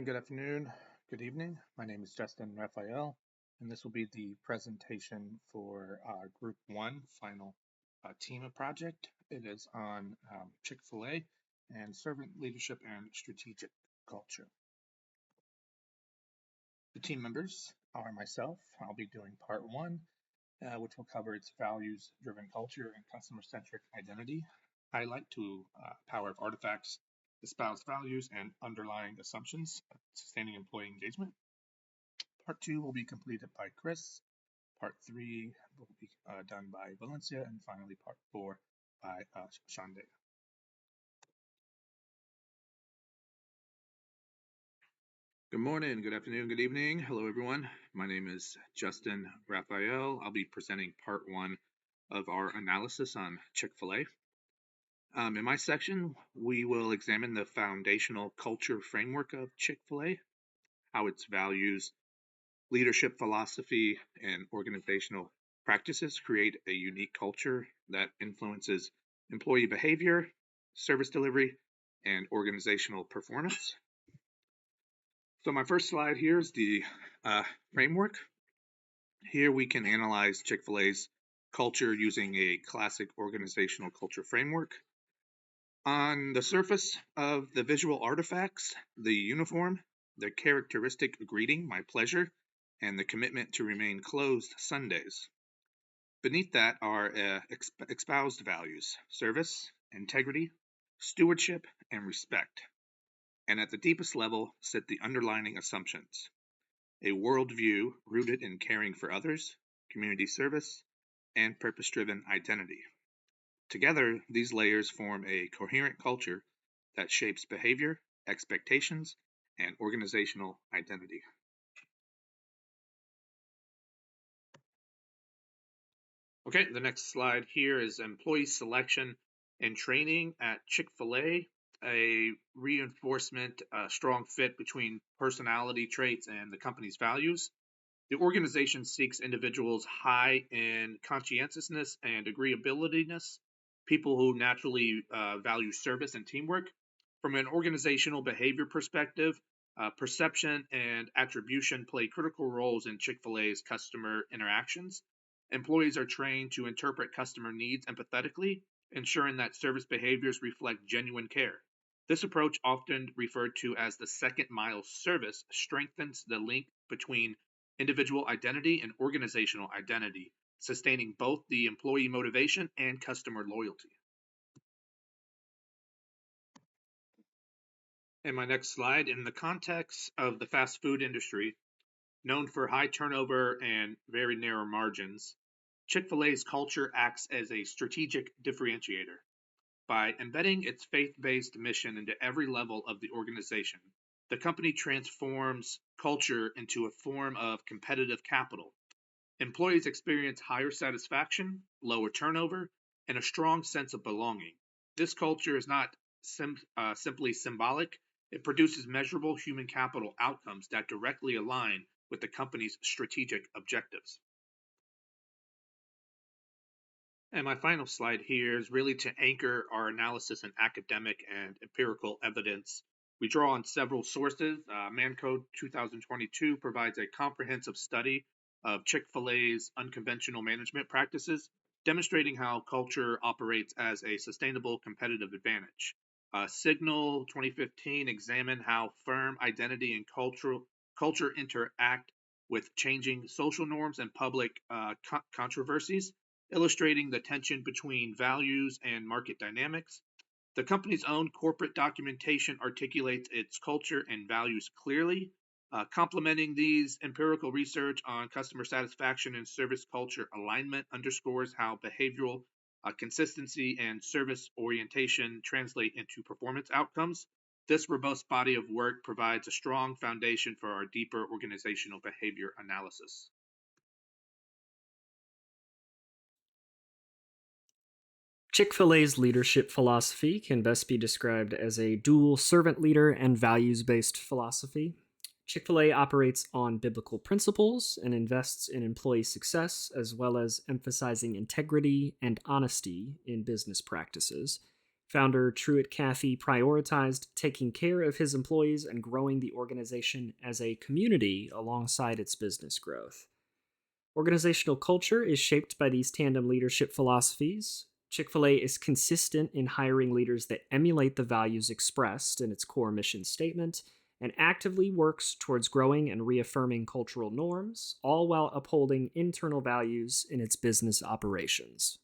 good afternoon, good evening. My name is Justin Raphael, and this will be the presentation for Group 1 final TEMA project. It is on Chick-fil-A and servant leadership and strategic culture. The team members are myself. I'll be doing part 1, which will cover its values-driven culture and customer-centric identity, highlight to power of artifacts, espouse values and underlying assumptions, sustaining employee engagement. Part 2 will be completed by Chris. Part 3 will be done by Valencia, and finally Part 4 by Shande. Good morning, good afternoon, good evening. Hello, everyone. My name is Justin Raphael. I'll be presenting Part 1 of our analysis on Chick-fil-A. In my section, we will examine the foundational culture framework of Chick-fil-A, how its values, leadership philosophy, and organizational practices create a unique culture that influences employee behavior, service delivery, and organizational performance. So my first slide here is the framework. Here we can analyze Chick-fil-A's culture using a classic organizational culture framework. On the surface of the visual artifacts, the uniform, the characteristic greeting, my pleasure, and the commitment to remain closed Sundays. Beneath that are espoused values: service, integrity, stewardship, and respect. And at the deepest level sit the underlying assumptions: a worldview rooted in caring for others, community service, and purpose-driven identity. Together, these layers form a coherent culture that shapes behavior, expectations, and organizational identity. Okay, the next slide here is employee selection and training at Chick-fil-A, a reinforcement, a strong fit between personality traits and the company's values. The organization seeks individuals high in conscientiousness and agreeabilityness, people who naturally value service and teamwork. From an organizational behavior perspective, perception and attribution play critical roles in Chick-fil-A's customer interactions. Employees are trained to interpret customer needs empathetically, ensuring that service behaviors reflect genuine care. This approach, often referred to as the second mile service, strengthens the link between individual identity and organizational identity, sustaining both the employee motivation and customer loyalty. And my next slide, in the context of the fast food industry, known for high turnover and very narrow margins, Chick-fil-A's culture acts as a strategic differentiator. By embedding its faith-based mission into every level of the organization, the company transforms culture into a form of competitive capital. Employees experience higher satisfaction, lower turnover, and a strong sense of belonging. This culture is not simply symbolic. It produces measurable human capital outcomes that directly align with the company's strategic objectives. And my final slide here is really to anchor our analysis in academic and empirical evidence. We draw on several sources. ManCode 2022 provides a comprehensive study of Chick-fil-A's unconventional management practices, demonstrating how culture operates as a sustainable competitive advantage. Signal 2015 examined how firm identity and culture interact with changing social norms and public controversies, illustrating the tension between values and market dynamics. The company's own corporate documentation articulates its culture and values clearly. Complementing these empirical research on customer satisfaction and service culture alignment underscores how behavioral consistency and service orientation translate into performance outcomes. This robust body of work provides a strong foundation for our deeper organizational behavior analysis. Chick-fil-A's leadership philosophy can best be described as a dual servant leader and values-based philosophy. Chick-fil-A operates on biblical principles and invests in employee success, as well as emphasizing integrity and honesty in business practices. Founder Truett Cathy prioritized taking care of his employees and growing the organization as a community alongside its business growth. Organizational culture is shaped by these tandem leadership philosophies. Chick-fil-A is consistent in hiring leaders that emulate the values expressed in its core mission statement and actively works towards growing and reaffirming cultural norms, all while upholding internal values in its business operations.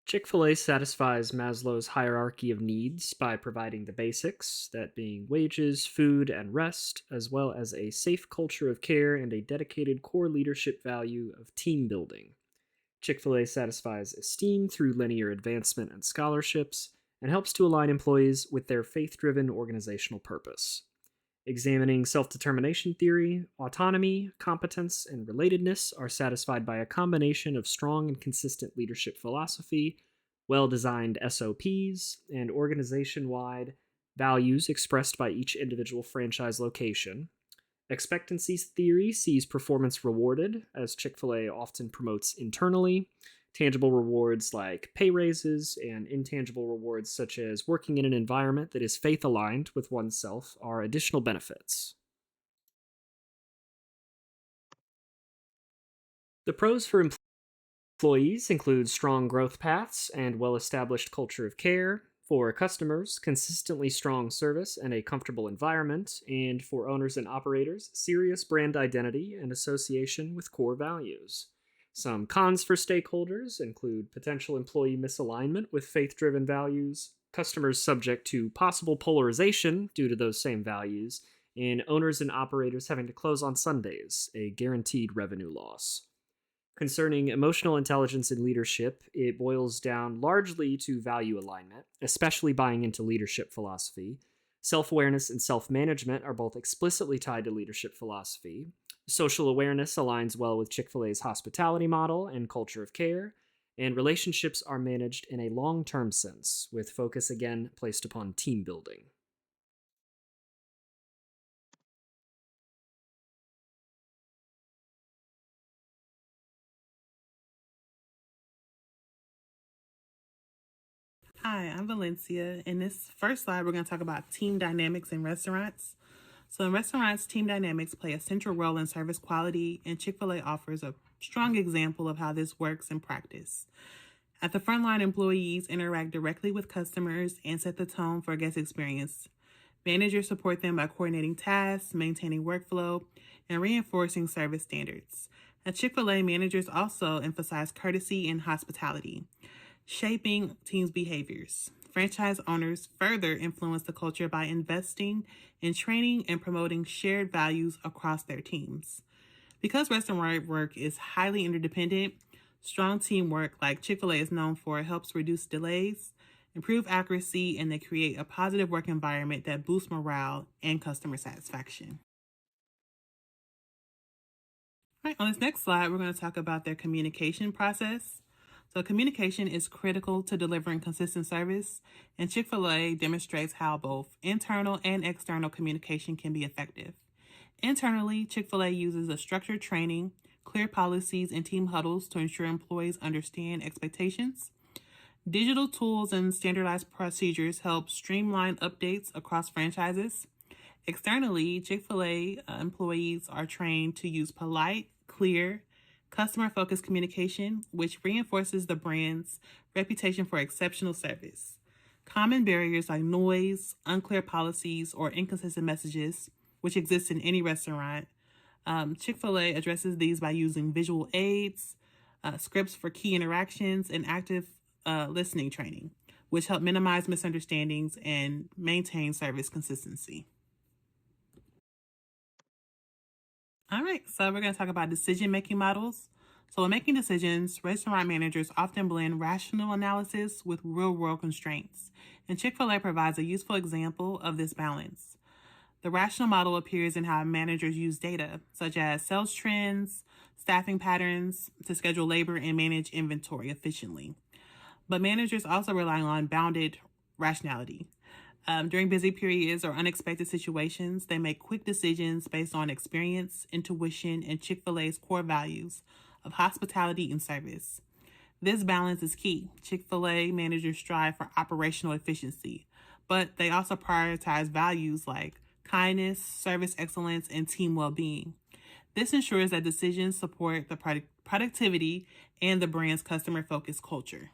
Chick-fil-A satisfies Maslow's hierarchy of needs by providing the basics, that being wages, food, and rest, as well as a safe culture of care and a dedicated core leadership value of team building. Chick-fil-A satisfies esteem through linear advancement and scholarships and helps to align employees with their faith-driven organizational purpose. Examining self determination theory, autonomy, competence, and relatedness are satisfied by a combination of strong and consistent leadership philosophy, well designed SOPs, and organization wide values expressed by each individual franchise location. Expectancies theory sees performance rewarded, as Chick-fil-A often promotes internally. Tangible rewards like pay raises and intangible rewards such as working in an environment that is faith aligned with oneself are additional benefits. The pros for employees include strong growth paths and well established culture of care. For customers, consistently strong service and a comfortable environment. And for owners and operators, serious brand identity and association with core values. Some cons for stakeholders include potential employee misalignment with faith driven values, customers subject to possible polarization due to those same values, and owners and operators having to close on Sundays, a guaranteed revenue loss. Concerning emotional intelligence and leadership, it boils down largely to value alignment, especially buying into leadership philosophy. Self awareness and self management are both explicitly tied to leadership philosophy. Social awareness aligns well with Chick-fil-A's hospitality model and culture of care, and relationships are managed in a long term sense, with focus again placed upon team building. Hi, I'm Valencia. In this first slide, we're going to talk about team dynamics in restaurants. So, in restaurants, team dynamics play a central role in service quality, and Chick-fil-A offers a strong example of how this works in practice. At the frontline, employees interact directly with customers and set the tone for guest experience. Managers support them by coordinating tasks, maintaining workflow, and reinforcing service standards. At Chick-fil-A, managers also emphasize courtesy and hospitality, shaping teams' behaviors. Franchise owners further influence the culture by investing in training and promoting shared values across their teams. Because restaurant work is highly interdependent, strong teamwork, like Chick-fil-A is known for, helps reduce delays, improve accuracy, and they create a positive work environment that boosts morale and customer satisfaction. All right, on this next slide, we're going to talk about their communication process. So, communication is critical to delivering consistent service, and Chick-fil-A demonstrates how both internal and external communication can be effective. Internally, Chick-fil-A uses a structured training, clear policies, and team huddles to ensure employees understand expectations. Digital tools and standardized procedures help streamline updates across franchises. Externally, Chick-fil-A employees are trained to use polite, clear, customer-focused communication, which reinforces the brand's reputation for exceptional service. Common barriers like noise, unclear policies, or inconsistent messages, which exist in any restaurant, Chick-fil-A addresses these by using visual aids, scripts for key interactions, and active listening training, which help minimize misunderstandings and maintain service consistency. All right, so we're going to talk about decision-making models. So in making decisions, restaurant managers often blend rational analysis with real-world constraints, and Chick-fil-A provides a useful example of this balance. The rational model appears in how managers use data, such as sales trends, staffing patterns, to schedule labor and manage inventory efficiently. But managers also rely on bounded rationality. During busy periods or unexpected situations, they make quick decisions based on experience, intuition, and Chick-fil-A's core values of hospitality and service. This balance is key. Chick-fil-A managers strive for operational efficiency, but they also prioritize values like kindness, service excellence, and team well-being. This ensures that decisions support the productivity and the brand's customer-focused culture.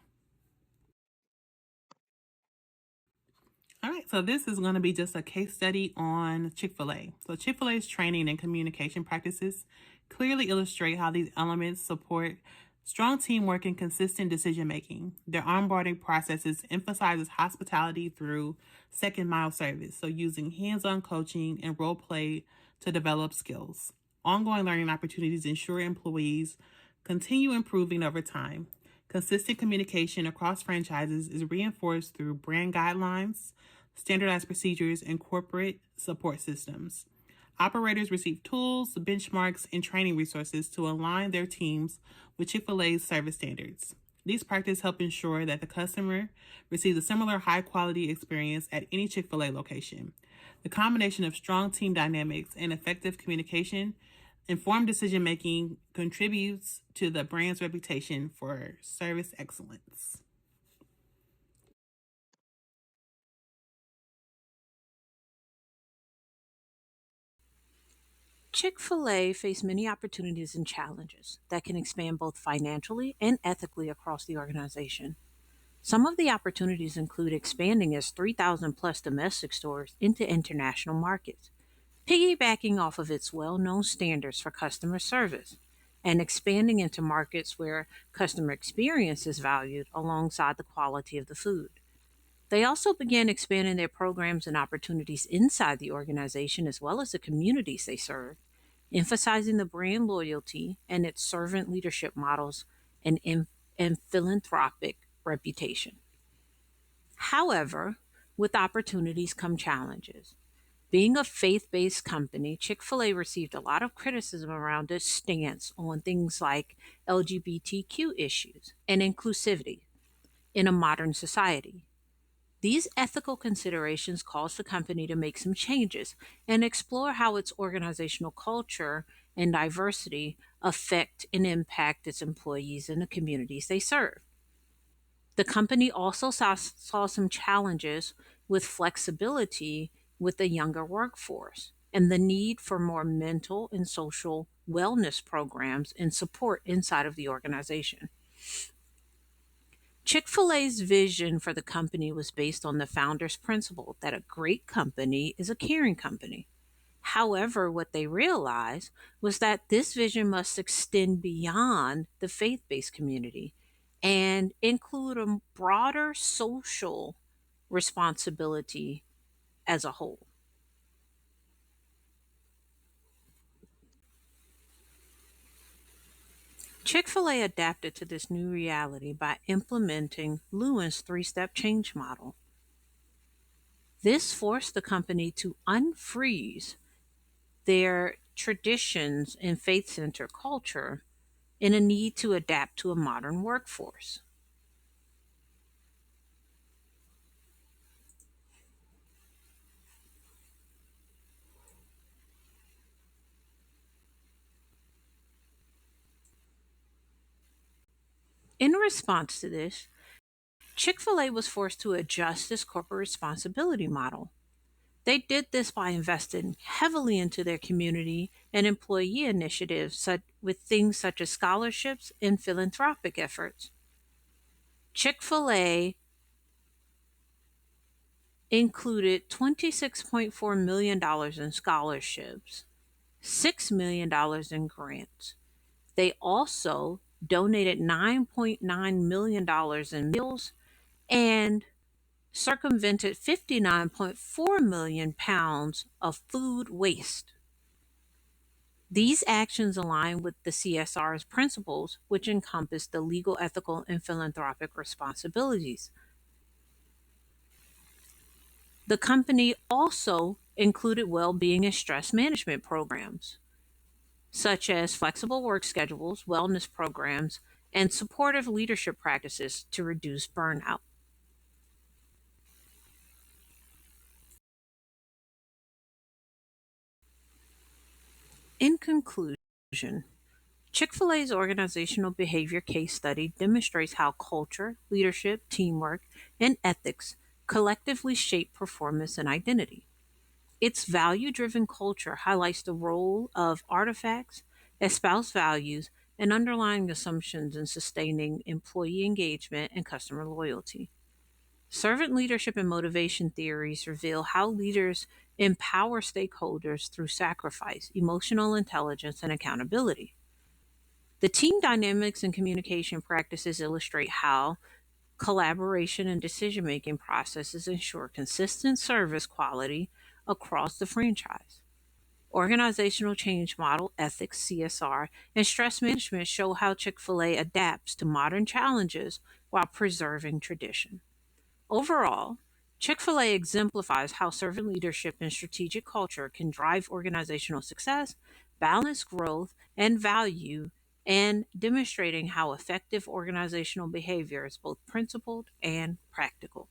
All right, so this is going to be just a case study on Chick-fil-A. So Chick-fil-A's training and communication practices clearly illustrate how these elements support strong teamwork and consistent decision making. Their onboarding processes emphasizes hospitality through second mile service, so using hands-on coaching and role play to develop skills. Ongoing learning opportunities ensure employees continue improving over time. Consistent communication across franchises is reinforced through brand guidelines, standardized procedures, and corporate support systems. Operators receive tools, benchmarks, and training resources to align their teams with Chick-fil-A's service standards. These practices help ensure that the customer receives a similar high-quality experience at any Chick-fil-A location. The combination of strong team dynamics and effective communication, informed decision-making contributes to the brand's reputation for service excellence. Chick fil A faced many opportunities and challenges that can expand both financially and ethically across the organization. Some of the opportunities include expanding its 3,000 plus domestic stores into international markets, piggybacking off of its well known standards for customer service, and expanding into markets where customer experience is valued alongside the quality of the food. They also began expanding their programs and opportunities inside the organization as well as the communities they serve, emphasizing the brand loyalty and its servant leadership models and philanthropic reputation. However, with opportunities come challenges. Being a faith based company, Chick fil A received a lot of criticism around its stance on things like LGBTQ issues and inclusivity in a modern society. These ethical considerations caused the company to make some changes and explore how its organizational culture and diversity affect and impact its employees and the communities they serve. The company also saw some challenges with flexibility with the younger workforce and the need for more mental and social wellness programs and support inside of the organization. Chick fil A's vision for the company was based on the founder's principle that a great company is a caring company. However, what they realized was that this vision must extend beyond the faith based community and include a broader social responsibility as a whole. Chick fil A adapted to this new reality by implementing Lewin's three-step change model. This forced the company to unfreeze their traditions and faith center culture in a need to adapt to a modern workforce. In response to this, Chick fil A was forced to adjust its corporate responsibility model. They did this by investing heavily into their community and employee initiatives with things such as scholarships and philanthropic efforts. Chick fil A included $26.4 million dollars in scholarships, $6 million in grants. They also donated $9.9 million in meals and circumvented 59.4 million pounds of food waste. These actions align with the CSR's principles, which encompass the legal, ethical, and philanthropic responsibilities. The company also included well being and stress management programs, such as flexible work schedules, wellness programs, and supportive leadership practices to reduce burnout. In conclusion, Chick fil A's organizational behavior case study demonstrates how culture, leadership, teamwork, and ethics collectively shape performance and identity. Its value driven culture highlights the role of artifacts, espoused values, and underlying assumptions in sustaining employee engagement and customer loyalty. Servant leadership and motivation theories reveal how leaders empower stakeholders through sacrifice, emotional intelligence, and accountability. The team dynamics and communication practices illustrate how collaboration and decision making processes ensure consistent service quality across the franchise. Organizational change model, ethics, CSR, and stress management show how Chick fil A adapts to modern challenges while preserving tradition. Overall, Chick fil A exemplifies how servant leadership and strategic culture can drive organizational success, balance growth and value, and demonstrating how effective organizational behavior is both principled and practical.